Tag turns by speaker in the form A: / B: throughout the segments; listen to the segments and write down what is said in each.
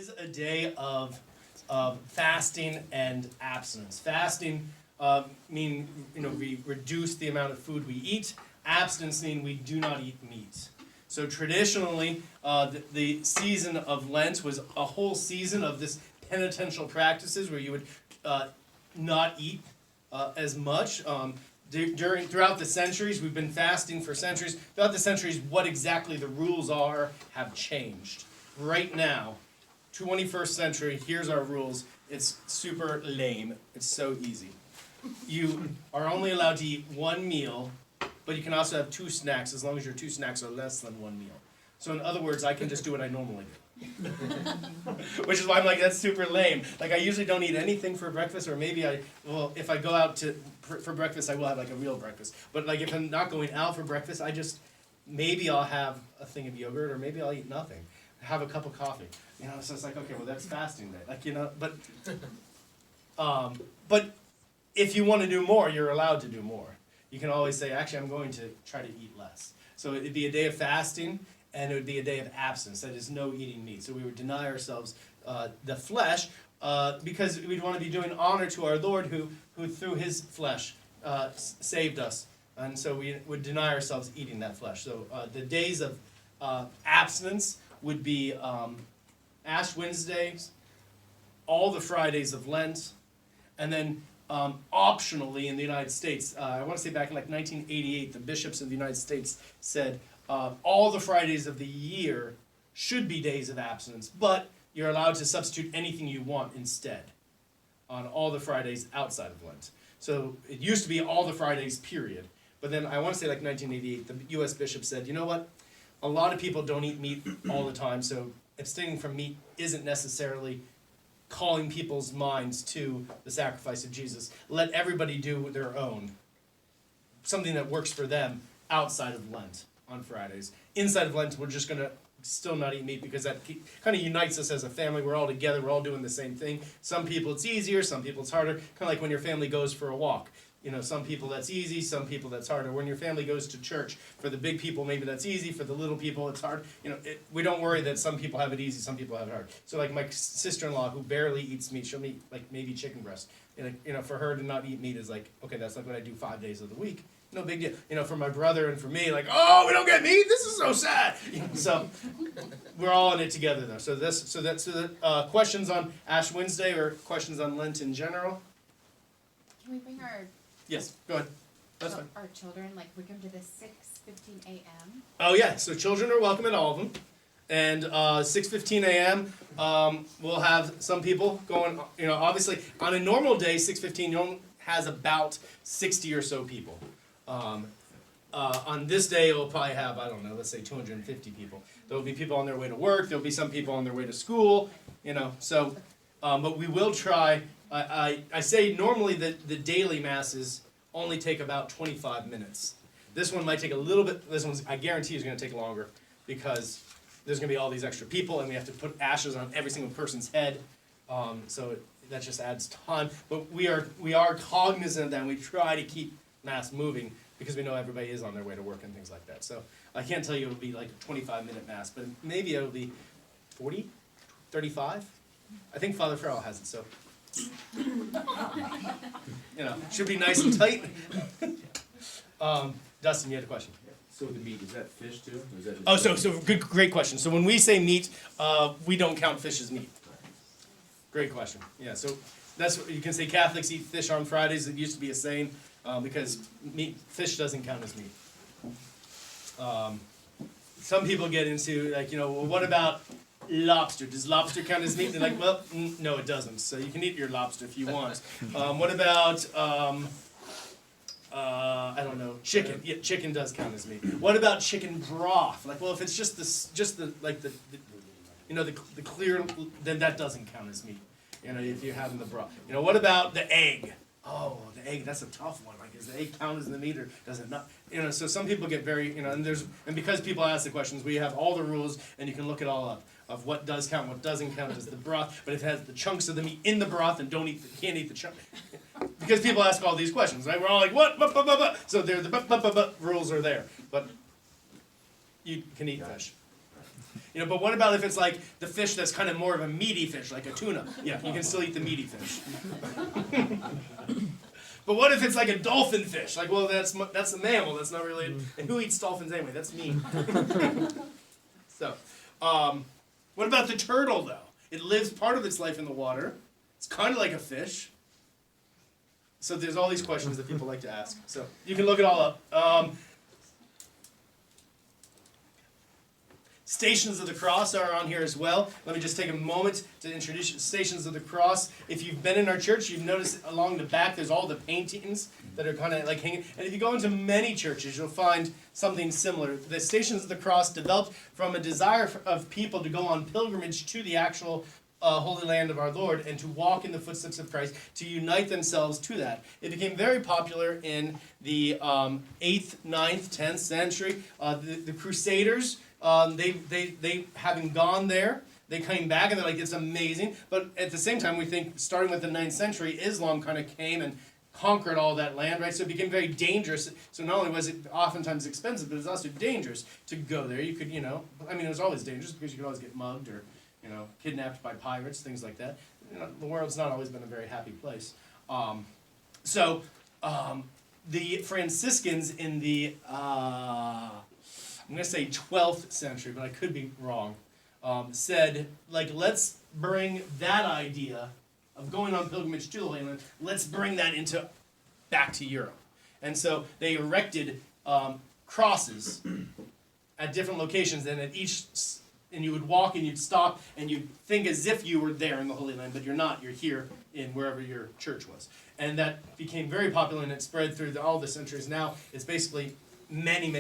A: is a day of fasting and abstinence. Fasting mean we reduce the amount of food we eat. Abstinence mean we do not eat meat. So traditionally, the season of Lent was a whole season of this penitential practices where you would not eat as much. Throughout the centuries, we've been fasting for centuries. Throughout the centuries, what exactly the rules are have changed. Right now, 21st century, here's our rules. It's super lame. It's so easy. You are only allowed to eat one meal, but you can also have two snacks as long as your two snacks are less than one meal. So in other words, I can just do what I normally do. Which is why I'm like, that's super lame. Like, I usually don't eat anything for breakfast, or maybe if I go out for breakfast, I will have like a real breakfast. But like, if I'm not going out for breakfast, maybe I'll have a thing of yogurt, or maybe I'll eat nothing. Have a cup of coffee. So it's like, okay, well, that's fasting day. But if you want to do more, you're allowed to do more. You can always say, actually, I'm going to try to eat less. So it'd be a day of fasting, and it would be a day of abstinence. That is, no eating meat. So we would deny ourselves the flesh because we'd want to be doing honor to our Lord who through his flesh saved us. And so we would deny ourselves eating that flesh. So the days of abstinence would be Ash Wednesdays, all the Fridays of Lent, and then optionally in the United States, I want to say back in like 1988, the bishops of the United States said all the Fridays of the year should be days of abstinence, but you're allowed to substitute anything you want instead on all the Fridays outside of Lent. So it used to be all the Fridays, period. But then I want to say like 1988, the U.S. bishop said, you know what? A lot of people don't eat meat all the time, so abstaining from meat isn't necessarily calling people's minds to the sacrifice of Jesus. Let everybody do their own, something that works for them outside of Lent on Fridays. Inside of Lent, we're just going to still not eat meat because that kind of unites us as a family. We're all together. We're all doing the same thing. Some people it's easier. Some people it's harder. Kind of like when your family goes for a walk. Some people that's easy, some people that's harder. When your family goes to church, for the big people, maybe that's easy. For the little people, it's hard. We don't worry that some people have it easy, some people have it hard. So like my sister-in-law, who barely eats meat, she'll eat like maybe chicken breast. For her to not eat meat is like, okay, that's like what I do 5 days of the week. No big deal. For my brother and for me, like, oh, we don't get meat. This is so sad. So we're all in it together, though. So that's questions on Ash Wednesday or questions on Lent in general.
B: Can we bring our
A: Yes, go ahead. That's fine.
B: Our children, we come to the 6:15 a.m.
A: Oh yeah, so children are welcome at all of them, and 6:15 a.m. We'll have some people going. Obviously on a normal day, 6:15 has about 60 or so people. On this day, we'll probably have, I don't know, let's say 250 people. There will be people on their way to work. There will be some people on their way to school. So, but we will try. I say normally that the daily masses only take about 25 minutes. This one might take a little bit. This one's, I guarantee, is going to take longer because there's going to be all these extra people, and we have to put ashes on every single person's head. So that just adds time. But we are cognizant of that, and we try to keep mass moving because we know everybody is on their way to work and things like that. So I can't tell you it'll be like a 25-minute mass, but maybe it'll be 40, 35. I think Father Farrell has it, so. Should be nice and tight. Dustin, you had a question.
C: So the meat, is that fish too? Or is that just
A: Great question. So when we say meat, we don't count fish as meat. Great question. Yeah, so that's what you can say. Catholics eat fish on Fridays. It used to be a saying because fish doesn't count as meat. Some people get into well, what about lobster? Does lobster count as meat? They're like, well, no, it doesn't. So you can eat your lobster if you want. What about I don't know, chicken? Yeah, chicken does count as meat. What about chicken broth? Like, well, if it's just the clear, then that doesn't count as meat. If you're having the broth. What about the egg? Oh, the egg, that's a tough one. Like, does the egg count as the meat or does it not? So some people get very, and because people ask the questions, we have all the rules and you can look it all up of what does count, what doesn't count as the broth, but if it has the chunks of the meat in the broth, then can't eat the chunk. Because people ask all these questions, right? We're all like, what? So the rules are there, but you can eat fish. But what about if it's like the fish that's kind of more of a meaty fish, like a tuna? Yeah, you can still eat the meaty fish. But what if it's like a dolphin fish? Like, well, that's a mammal. That's not really. And who eats dolphins anyway? That's me. So, what about the turtle though? It lives part of its life in the water. It's kind of like a fish. So there's all these questions that people like to ask. So you can look it all up. Stations of the Cross are on here as well. Let me just take a moment to introduce you to Stations of the Cross. If you've been in our church, you've noticed along the back there's all the paintings that are kind of like hanging. And if you go into many churches, you'll find something similar. The Stations of the Cross developed from a desire of people to go on pilgrimage to the actual Holy Land of our Lord and to walk in the footsteps of Christ, to unite themselves to that. It became very popular in the 8th, 9th, 10th century. The Crusaders, they having gone there, they came back and they're like, it's amazing. But at the same time, we think starting with the 9th century, Islam kind of came and conquered all that land, right? So it became very dangerous. So not only was it oftentimes expensive, but it was also dangerous to go there. You could, it was always dangerous because you could always get mugged or, kidnapped by pirates, things like that. The world's not always been a very happy place. The Franciscans in the, I'm going to say 12th century, but I could be wrong, said, let's bring that idea of going on pilgrimage to the Holy Land, let's bring that back to Europe. And so they erected crosses at different locations, and at each, and you would walk and you'd stop and you'd think as if you were there in the Holy Land, but you're not. You're here in wherever your church was. And that became very popular, and it spread through all the centuries. Now it's basically many.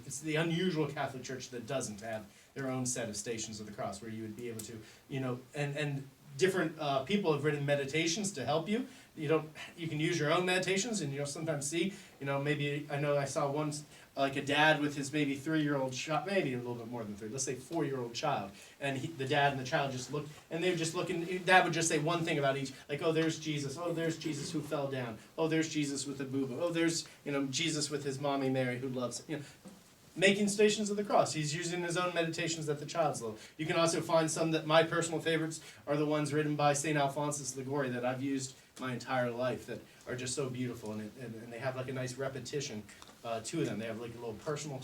A: It's the unusual Catholic Church that doesn't have their own set of Stations of the Cross, where you would be able to, and different people have written meditations to help you. You can use your own meditations, and you'll sometimes see, maybe, I know I saw one, like a dad with his maybe 3-year-old child, maybe a little bit more than 3, let's say 4-year-old child, and the dad and the child just looked, and they were just looking, dad would just say one thing about each, like, oh, there's Jesus who fell down, oh, there's Jesus with the boo-boo, oh, there's, Jesus with his mommy Mary who loves him, making Stations of the Cross. He's using his own meditations that the child's love. You can also find some that my personal favorites are the ones written by St. Alphonsus Liguori that I've used my entire life that are just so beautiful, and they have like a nice repetition to them. They have like a little personal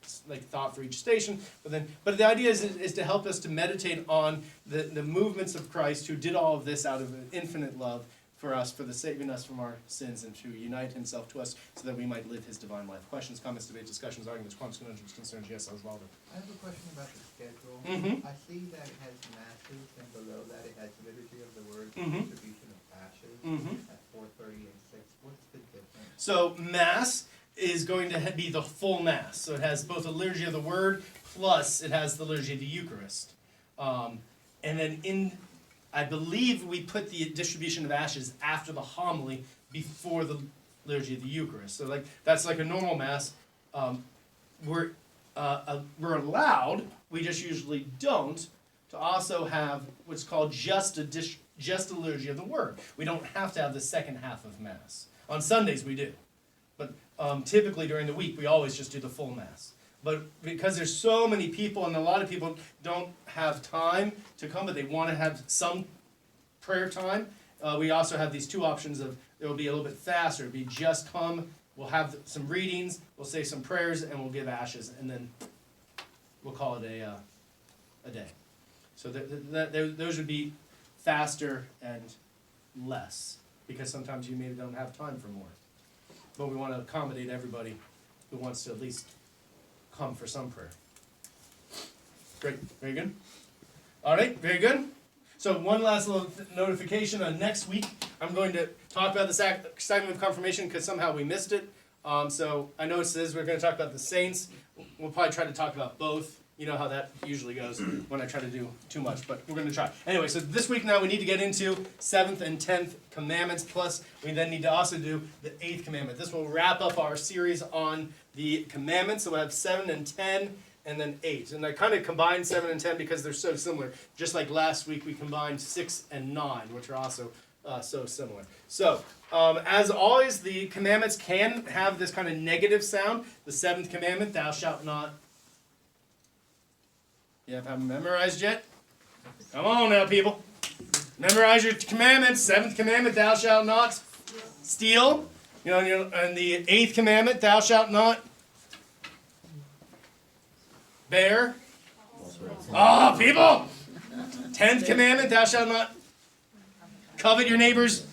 A: thought for each station, but the idea is to help us to meditate on the movements of Christ, who did all of this out of infinite love for us, for the saving us from our sins, and to unite himself to us so that we might live his divine life. Questions, comments, debates, discussions, arguments, qualms, conundrums, concerns? Yes, Osvaldo.
D: I have a question about the schedule.
A: Mm-hmm.
D: I see that it has masses, and below that it has liturgy of the word,
A: Mm-hmm.
D: distribution of ashes
A: Mm-hmm.
D: at 4:30 and 6. What's the difference?
A: So Mass is going to be the full Mass. So it has both the liturgy of the Word, plus it has the liturgy of the Eucharist. And then I believe we put the distribution of ashes after the homily before the liturgy of the Eucharist. So that's like a normal Mass. We're allowed, we just usually don't, to also have what's called just a liturgy of the Word. We don't have to have the second half of Mass. On Sundays we do. But typically during the week, we always just do the full Mass. But because there's so many people, and a lot of people don't have time to come, but they want to have some prayer time, we also have these two options of, it will be a little bit faster. It'll be just come, we'll have some readings, we'll say some prayers, and we'll give ashes, and then we'll call it a day. So those would be faster and less, because sometimes you maybe don't have time for more. But we want to accommodate everybody who wants to at least come for some prayer. Great, very good. All right, very good. So one last little notification on next week. I'm going to talk about the sacrament of confirmation because somehow we missed it. So I know it says we're going to talk about the saints. We'll probably try to talk about both. You know how that usually goes when I try to do too much, but we're going to try. Anyway, so this week now we need to get into 7th and 10th commandments, plus we then need to also do the 8th commandment. This will wrap up our series on the commandments. So we'll have 7 and 10, and then 8. And I kind of combined 7 and 10 because they're so similar. Just like last week we combined 6 and 9, which are also so similar. So, as always, the commandments can have this kind of negative sound. The 7th commandment, thou shalt not You haven't memorized yet? Come on now, people. Memorize your commandments. 7th commandment, thou shalt not steal. You know, and the 8th commandment, thou shalt not bear. Oh, people! 10th commandment, thou shalt not covet your neighbor's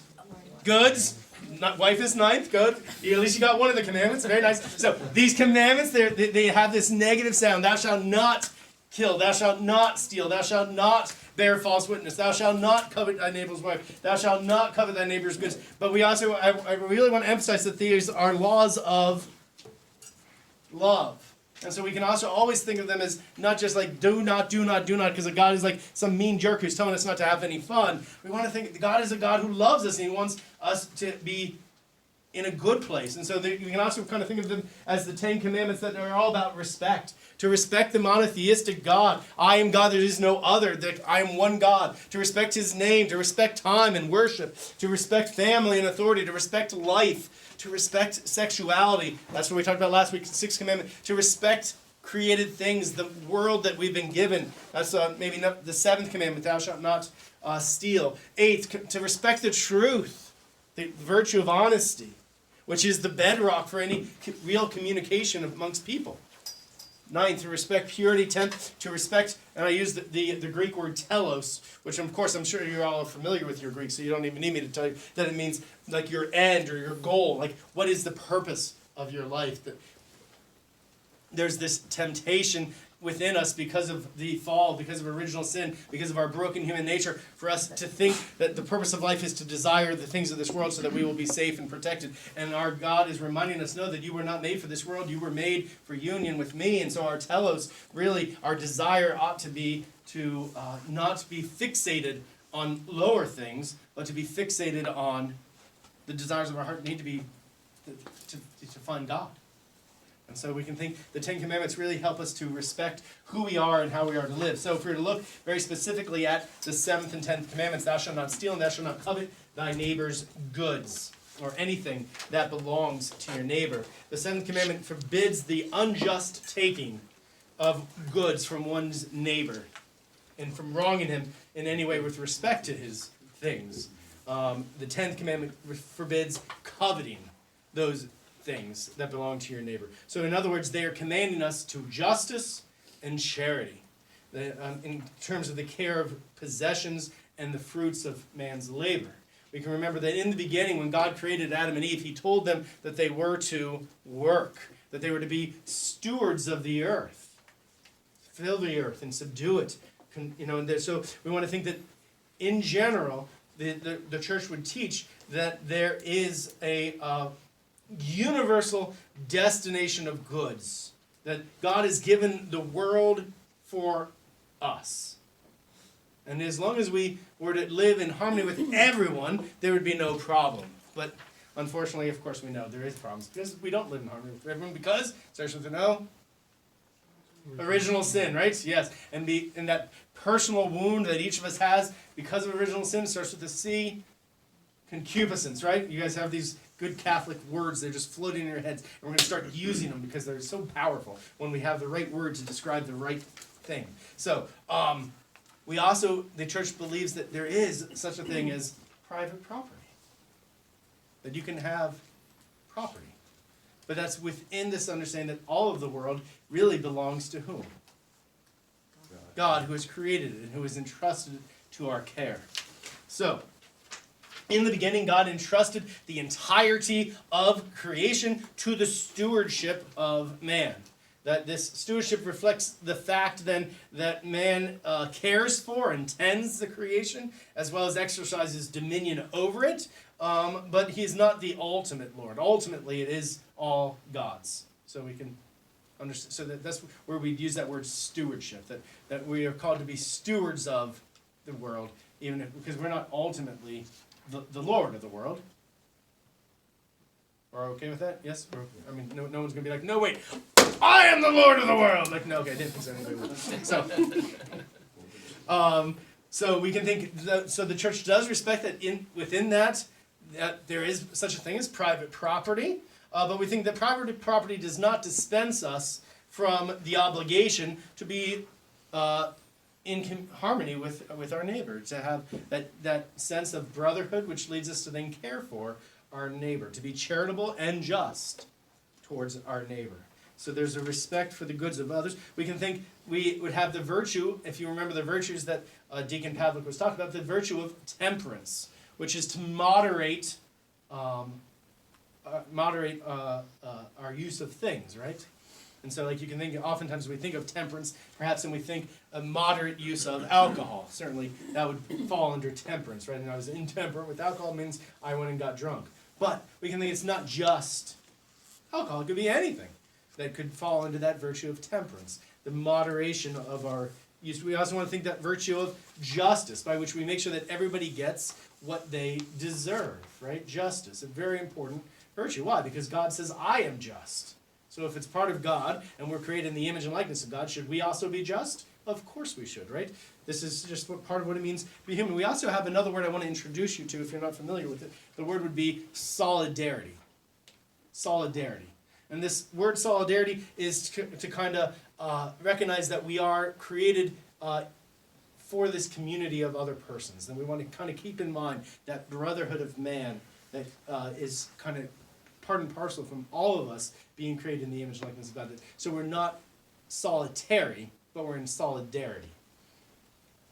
A: goods. Not wife is 9th, good. At least you got one of the commandments, very nice. So these commandments, they have this negative sound. Thou shalt not kill, thou shalt not steal, thou shalt not bear false witness, thou shalt not covet thy neighbor's wife, thou shalt not covet thy neighbor's goods. But we also, I really want to emphasize that these are laws of love. And so we can also always think of them as not just like do not, because God is like some mean jerk who's telling us not to have any fun. We want to think God is a God who loves us and He wants us to be in a good place. And so we can also kind of think of them as the 10 commandments that are all about respect. To respect the monotheistic God. I am God, there is no other. That I am one God. To respect His name. To respect time and worship. To respect family and authority. To respect life. To respect sexuality. That's what we talked about last week, 6th commandment. To respect created things, the world that we've been given. That's maybe not the 7th commandment, thou shalt not steal. 8th, to respect the truth, the virtue of honesty, which is the bedrock for any real communication amongst people. 9th, to respect purity. 10th, to respect, and I use the Greek word telos, which of course I'm sure you all are familiar with your Greek, so you don't even need me to tell you that it means like your end or your goal, like what is the purpose of your life. That there's this temptation within us because of the fall, because of original sin, because of our broken human nature, for us to think that the purpose of life is to desire the things of this world so that we will be safe and protected. And our God is reminding us, no, that you were not made for this world, you were made for union with me. And so our telos, really, our desire ought to be to not be fixated on lower things, but to be fixated on the desires of our heart need to be to find God. And so we can think the 10 Commandments really help us to respect who we are and how we are to live. So if we were to look very specifically at the 7th and 10th Commandments, thou shalt not steal and thou shalt not covet thy neighbor's goods, or anything that belongs to your neighbor. The 7th Commandment forbids the unjust taking of goods from one's neighbor and from wronging him in any way with respect to his things. The 10th Commandment forbids coveting those things that belong to your neighbor. So in other words, they are commanding us to justice and charity in terms of the care of possessions and the fruits of man's labor. We can remember that in the beginning, when God created Adam and Eve, He told them that they were to work, that they were to be stewards of the earth, fill the earth and subdue it. And so we want to think that in general, the church would teach that there is a universal destination of goods, that God has given the world for us. And as long as we were to live in harmony with everyone, there would be no problem. But unfortunately, of course, we know there is problems because we don't live in harmony with everyone, because it starts with an O. Original sin, right? Yes. And that personal wound that each of us has because of original sin starts with a C. Concupiscence, right? You guys have these good Catholic words, they're just floating in your heads, and we're going to start using them because they're so powerful when we have the right word to describe the right thing. So, the church believes that there is such a thing as private property. That you can have property. But that's within this understanding that all of the world really belongs to whom? God, who has created it and who has entrusted it to our care. So, in the beginning, God entrusted the entirety of creation to the stewardship of man. That this stewardship reflects the fact then that man cares for and tends the creation, as well as exercises dominion over it. But he is not the ultimate Lord. Ultimately, it is all God's. So we can understand. So that's where we use that word stewardship. That we are called to be stewards of the world, because we're not ultimately the Lord of the world. Are we okay with that? Yes? No one's going to be like, no, wait, I am the Lord of the world! Like, no, okay, I didn't think so. Anybody would. So we can think, so the church does respect that within that there is such a thing as private property, but we think that private property does not dispense us from the obligation to be in harmony with our neighbor, to have that sense of brotherhood, which leads us to then care for our neighbor, to be charitable and just towards our neighbor. So there's a respect for the goods of others. We can think we would have the virtue, if you remember the virtues that Deacon Pavlik was talking about, the virtue of temperance, which is to moderate our use of things, right? And so, like, you can think, oftentimes we think of temperance, perhaps, and we think a moderate use of alcohol. Certainly, that would fall under temperance, right? And I was intemperate with alcohol means I went and got drunk. But we can think it's not just alcohol. It could be anything that could fall into that virtue of temperance, the moderation of our use. We also want to think that virtue of justice, by which we make sure that everybody gets what they deserve, right? Justice, a very important virtue. Why? Because God says, I am just. So if it's part of God, and we're created in the image and likeness of God, should we also be just? Of course we should, right? This is just part of what it means to be human. We also have another word I want to introduce you to, if you're not familiar with it. The word would be solidarity. Solidarity. And this word solidarity is to kind of recognize that we are created for this community of other persons. And we want to kind of keep in mind that brotherhood of man that is kind of part and parcel from all of us being created in the image and likeness of God. So we're not solitary, but we're in solidarity.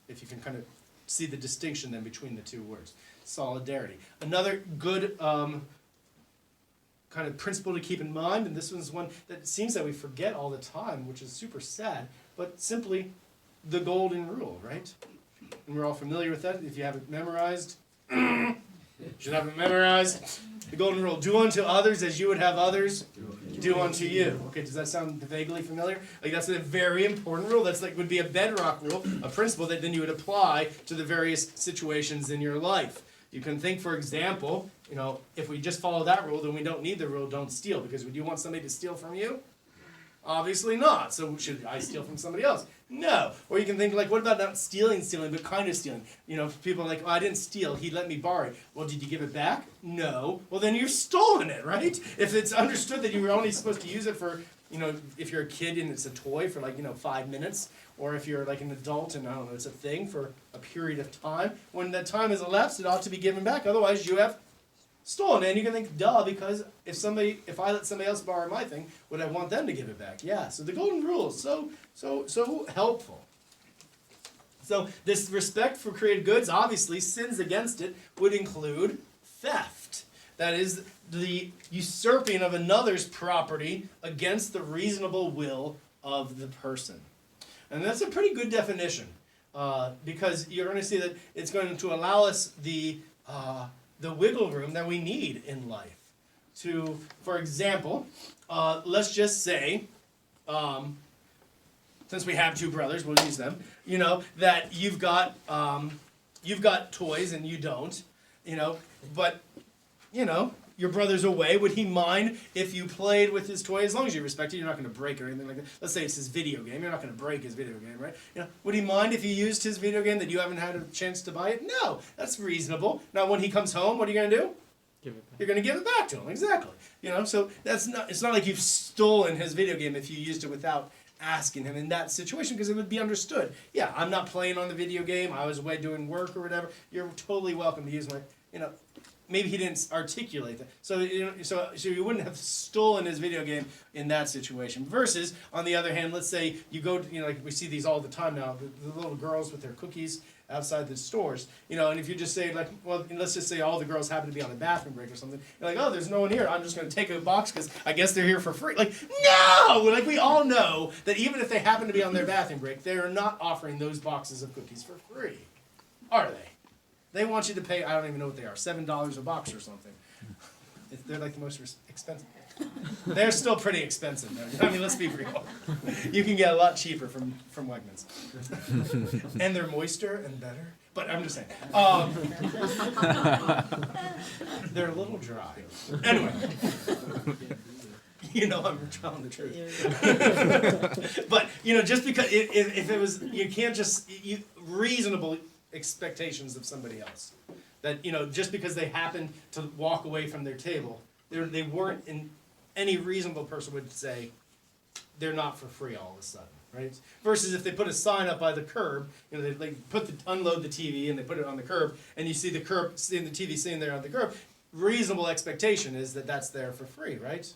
A: If you can kind of see the distinction then between the two words. Solidarity. Another good kind of principle to keep in mind, and this one's one that seems that we forget all the time, which is super sad, but simply the golden rule, right? And we're all familiar with that. If you have it memorized, you should have it memorized. The golden rule, do unto others as you would have others do unto you. Okay, does that sound vaguely familiar? Like, that's a very important rule. That's like would be a bedrock rule, a principle that then you would apply to the various situations in your life. You can think, for example, if we just follow that rule, then we don't need the rule, don't steal, because would you want somebody to steal from you? Obviously not. So should I steal from somebody else? No. Or you can think, like, what about not stealing, but kind of stealing? People are like, oh, I didn't steal, he let me borrow it. Well, did you give it back? No. Well, then you're stolen it, right? If it's understood that you were only supposed to use it for, if you're a kid and it's a toy for 5 minutes, or if you're like an adult and it's a thing for a period of time, when that time has elapsed, it ought to be given back. Otherwise, you have stolen it. And you can think, duh, because if I let somebody else borrow my thing, would I want them to give it back? Yeah. So the golden rule is so helpful. So this respect for created goods, obviously, sins against it would include theft. That is the usurping of another's property against the reasonable will of the person. And that's a pretty good definition, because you're going to see that it's going to allow us the wiggle room that we need in life. To, for example, let's just say, since we have two brothers, we'll use them, that you've got toys and you don't, but, your brother's away. Would he mind if you played with his toy? As long as you respect it, you're not going to break it or anything like that. Let's say it's his video game. You're not going to break his video game, right? Would he mind if you used his video game that you haven't had a chance to buy it? No, that's reasonable. Now, when he comes home, what are you going to do?
E: Give it back.
A: You're going to give it back to him. Exactly. So it's not like you've stolen his video game if you used it without asking him in that situation, because it would be understood. Yeah, I'm not playing on the video game. I was away doing work or whatever. You're totally welcome to use my, maybe he didn't articulate that. So you wouldn't have stolen his video game in that situation. Versus, on the other hand, let's say you go, like we see these all the time now, the little girls with their cookies outside the stores, and if you just say, let's just say all the girls happen to be on a bathroom break or something, you're like, oh, there's no one here, I'm just going to take a box because I guess they're here for free. No! We all know that even if they happen to be on their bathroom break, they are not offering those boxes of cookies for free. Are they? They want you to pay, I don't even know what they are, $7 a box or something. They're like the most expensive. They're still pretty expensive, though. Let's be real. You can get a lot cheaper from Wegmans. And they're moister and better. But I'm just saying. They're a little dry. Anyway. I'm telling the truth. But, just because, if it was, you can't just, reasonable expectations of somebody else. That, just because they happened to walk away from their table, they weren't, in any reasonable person would say, they're not for free all of a sudden. right? Versus if they put a sign up by the curb, you know, they unload the TV and they put it on the curb, and you see the TV sitting there on the curb. Reasonable expectation is that that's there for free, right?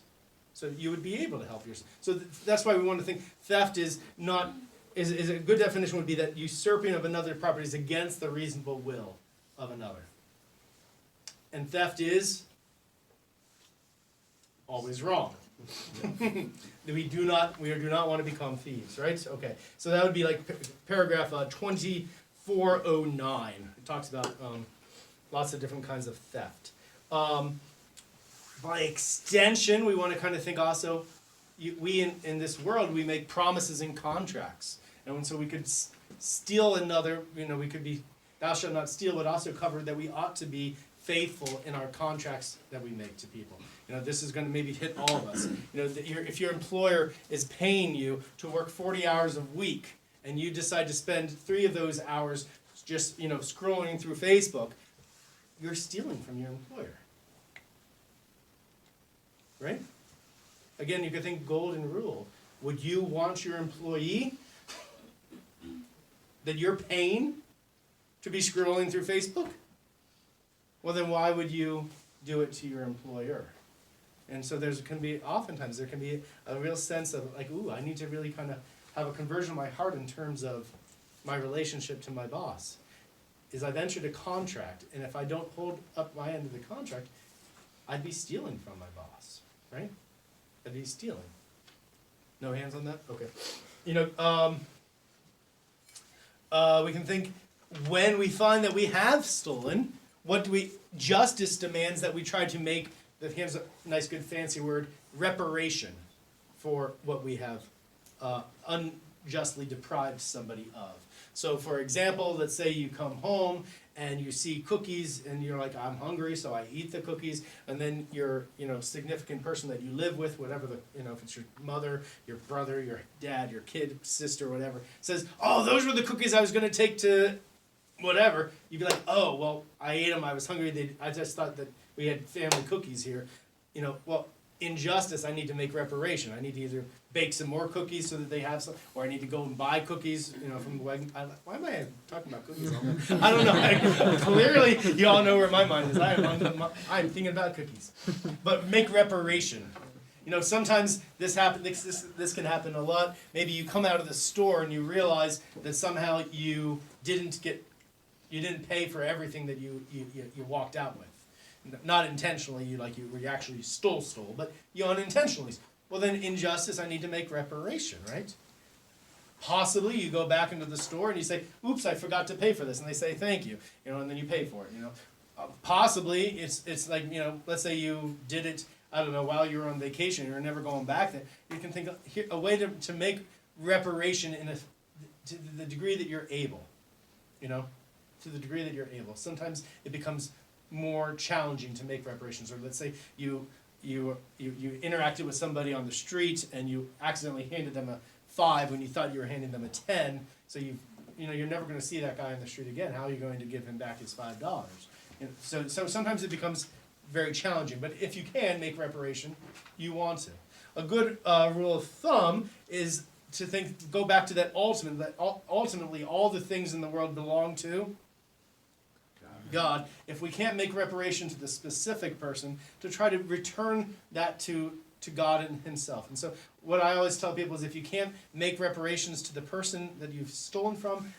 A: So you would be able to help yourself. So that's why we want to think theft is not. Is a good definition would be that usurping of another property is against the reasonable will of another. And theft is always wrong. we do not want to become thieves, right? Okay, so that would be like paragraph 2409. It talks about lots of different kinds of theft. By extension, we want to kind of think also, we in this world, we make promises and contracts. And so we could steal another, you know, we could be, thou shalt not steal, but also cover that we ought to be faithful in our contracts that we make to people. You know, this is going to maybe hit all of us. You know, if your employer is paying you to work 40 hours a week, and you decide to spend 3 of those hours just, you know, scrolling through Facebook, you're stealing from your employer. Right? Again, you could think golden rule. Would you want your employee that you're paying to be scrolling through Facebook? Well, then why would you do it to your employer? And so oftentimes there can be a real sense of like, ooh, I need to really kind of have a conversion of my heart in terms of my relationship to my boss. Is I've entered a contract, and if I don't hold up my end of the contract, I'd be stealing from my boss, right? I'd be stealing. No hands on that? Okay. You know, we can think when we find that we have stolen, justice demands that we try to make, here's a nice good fancy word, reparation for what we have unjustly deprived somebody of. So for example, let's say you come home and you see cookies and you're like, I'm hungry, so I eat the cookies, and then your, you know, significant person that you live with, whatever the, you know, if it's your mother, your brother, your dad, your kid, sister, whatever, says, oh, those were the cookies I was going to take to whatever. You'd be like, oh, well, I ate them, I was hungry, I just thought that we had family cookies here. You know, well, in justice, I need to make reparation. I need to either bake some more cookies so that they have some, or I need to go and buy cookies, you know, from the wagon. Why am I talking about cookies all day? I don't know. Clearly, you all know where my mind is. I'm thinking about cookies. But make reparation. You know, sometimes this can happen a lot. Maybe you come out of the store and you realize that somehow you didn't pay for everything that you walked out with. Not intentionally, you actually stole, but you unintentionally. Well, then in justice, I need to make reparation, right? Possibly you go back into the store and you say, oops, I forgot to pay for this. And they say, thank you, you know, and then you pay for it, you know. Possibly it's like, you know, let's say you did it, I don't know, while you were on vacation, you're never going back there. You can think of a way to make reparation to the degree that you're able, you know, to the degree that you're able. Sometimes it becomes more challenging to make reparations. Or let's say you interacted with somebody on the street and you accidentally handed them a 5 when you thought you were handing them a 10. So you're never going to see that guy on the street again. How are you going to give him back his $5? You know, so sometimes it becomes very challenging. But if you can make reparation, you want to. A good rule of thumb is to go back to that ultimately all the things in the world belong to God. If we can't make reparation to the specific person, to try to return that to God and himself. And so what I always tell people is if you can't make reparations to the person that you've stolen from,